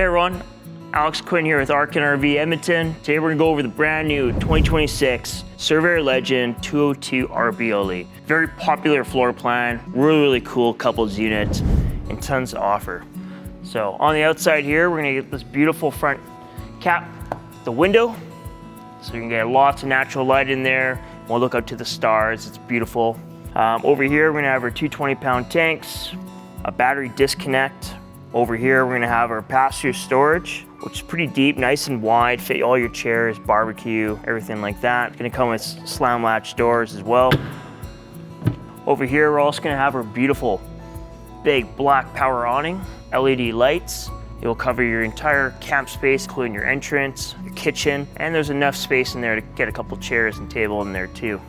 Hey everyone, Alex Quinn here with Arkin RV Edmonton. Today we're gonna go over the brand new 2026 Surveyor Legend 202 RBLE. Very popular floor plan, really cool couples unit, and tons to offer. So on the outside here, we're gonna get this beautiful front cap, the window, so you can get lots of natural light in there. We'll look out to the stars, it's beautiful. Over here, we're gonna have our 220-pound tanks, a battery disconnect. Over here, we're gonna have our pass-through storage, which is pretty deep, nice and wide, fit all your chairs, barbecue, everything like that. It's gonna come with slam latch doors as well. Over here, we're also gonna have our beautiful big black power awning, LED lights. It will cover your entire camp space, including your entrance, your kitchen, and there's enough space in there to get a couple chairs and table in there too.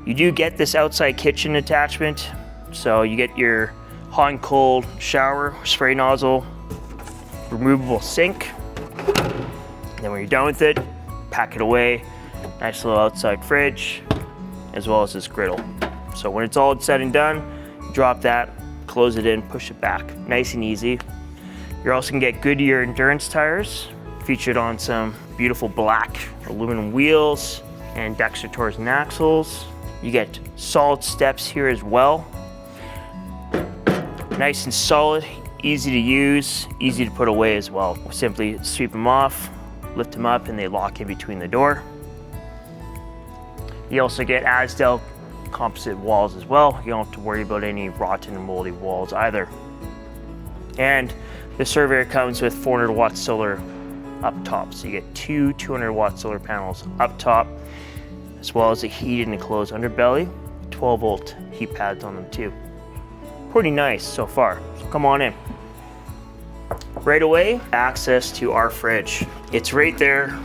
You do get this outside kitchen attachment, so you get your hot and cold shower, spray nozzle, removable sink. And then when you're done with it, pack it away. Nice little outside fridge, as well as this griddle. So when it's all said and done, drop that, close it in, push it back. Nice and easy. You're also gonna get Goodyear endurance tires, featured on some beautiful black aluminum wheels and Dexter torsion axles. You get solid steps here as well. Nice and solid, easy to use, easy to put away as well. We'll simply sweep them off, lift them up, and they lock in between the door. You also get Asdel composite walls as well. You don't have to worry about any rotten and moldy walls either. And the Surveyor comes with 400 watt solar up top. So you get two 200 watt solar panels up top, as well as a heated and enclosed underbelly, 12 volt heat pads on them too. Pretty nice so far, so come on in. Right away, access to our fridge. It's right there.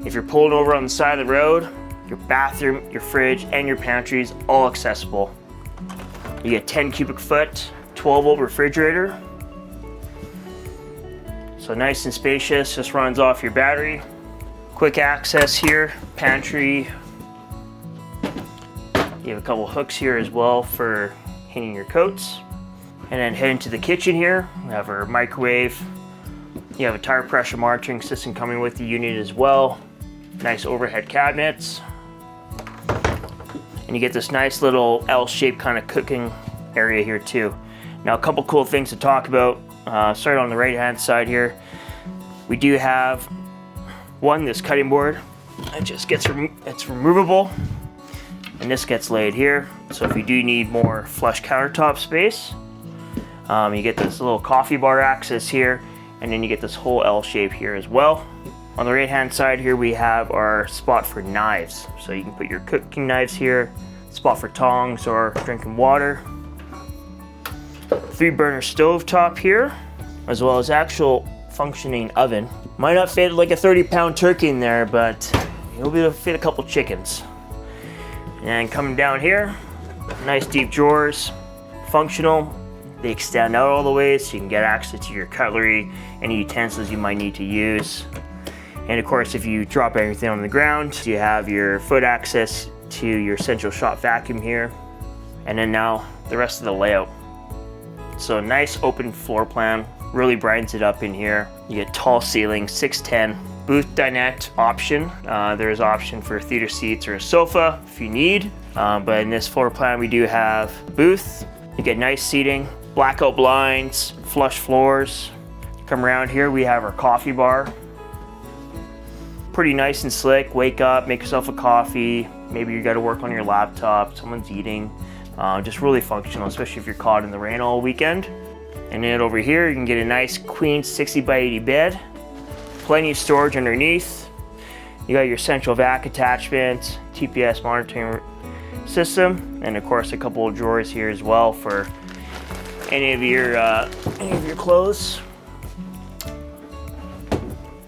If you're pulling over on the side of the road, your bathroom, your fridge, and your pantry is all accessible. You get 10 cubic foot, 12 volt refrigerator. So nice and spacious, just runs off your battery. Quick access here, pantry. You have a couple hooks here as well for hanging your coats. And then head into the kitchen here. We have our microwave. You have a tire pressure monitoring system coming with the unit as well. Nice overhead cabinets. And you get this nice little L-shaped kind of cooking area here too. Now a couple cool things to talk about. Start on the right hand side here. We do have this cutting board. It just gets it's removable. And this gets laid here. So if you do need more flush countertop space, you get this little coffee bar access here, and then you get this whole L shape here as well. On the right hand side here, we have our spot for knives. So you can put your cooking knives here, spot for tongs or drinking water. 3-burner stove top here, as well as actual functioning oven. Might not fit like a 30-pound turkey in there, but you'll be able to fit a couple chickens. And coming down here, nice deep drawers, functional. They extend out all the way so you can get access to your cutlery, any utensils you might need to use. And of course, if you drop everything on the ground, you have your foot access to your central shop vacuum here. And then now the rest of the layout. So nice open floor plan, really brightens it up in here. You get tall ceilings, 6'10". Booth dinette option. There's option for theater seats or a sofa if you need. But in this floor plan, we do have booth. You get nice seating, blackout blinds, flush floors. Come around here, we have our coffee bar. Pretty nice and slick. Wake up, make yourself a coffee. Maybe you got to work on your laptop, someone's eating. Just really functional, especially if you're caught in the rain all weekend. And then over here, you can get a nice queen 60 by 80 bed. Plenty of storage underneath. You got your central vac attachment, TPS monitoring system, and of course a couple of drawers here as well for any of your clothes.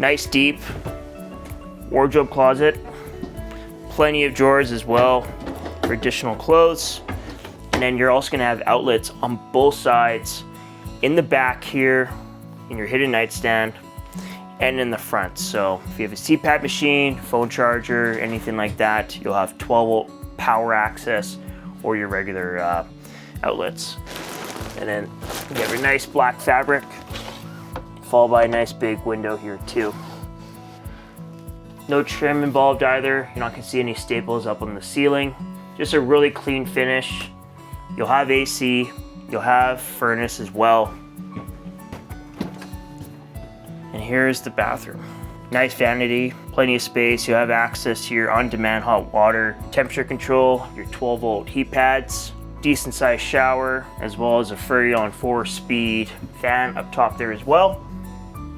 Nice deep wardrobe closet. Plenty of drawers as well for additional clothes. And then you're also gonna have outlets on both sides, in the back here, in your hidden nightstand, and in the front. So if you have a CPAP machine, phone charger, anything like that, you'll have 12 volt power access or your regular outlets. And then you have your nice black fabric followed by a nice big window here too. No trim involved either. You're not gonna see any staples up on the ceiling. Just a really clean finish. You'll have AC, you'll have furnace as well. And here's the bathroom. Nice vanity, plenty of space. You'll have access to your on-demand hot water, temperature control, your 12-volt heat pads, decent sized shower, as well as a Furrion 4-speed fan up top there as well.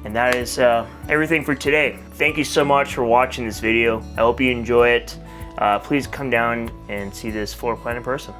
And that is everything for today. Thank you so much for watching this video. I hope you enjoy it. Please come down and see this floor plan in person.